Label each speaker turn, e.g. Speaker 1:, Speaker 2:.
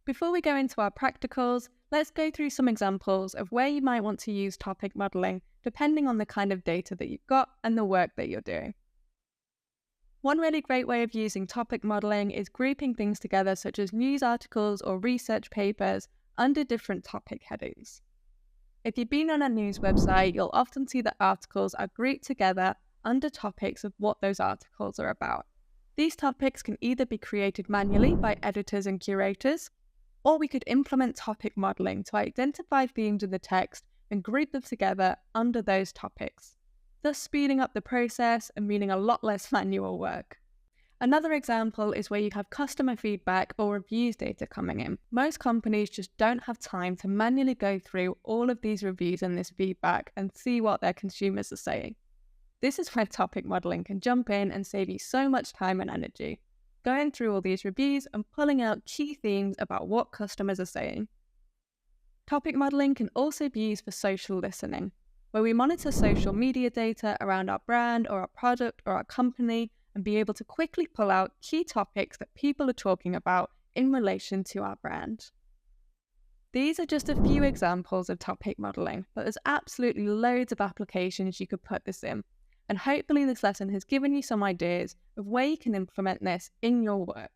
Speaker 1: Before we go into our practicals, let's go through some examples of where you might want to use topic modelling depending on the kind of data that you've got and the work that you're doing. One really great way of using topic modelling is grouping things together, such as news articles or research papers, under different topic headings. If you've been on a news website, you'll often see that articles are grouped together under topics of what those articles are about. These topics can either be created manually by editors and curators, or we could implement topic modelling to identify themes in the text and group them together under those topics, thus speeding up the process and meaning a lot less manual work. Another example is where you have customer feedback or reviews data coming in. Most companies just don't have time to manually go through all of these reviews and this feedback and see what their consumers are saying. This is where topic modelling can jump in and save you so much time and energy, going through all these reviews and pulling out key themes about what customers are saying. Topic modelling can also be used for social listening, where we monitor social media data around our brand or our product or our company and be able to quickly pull out key topics that people are talking about in relation to our brand. These are just a few examples of topic modelling, but there's absolutely loads of applications you could put this in, and hopefully this lesson has given you some ideas of where you can implement this in your work.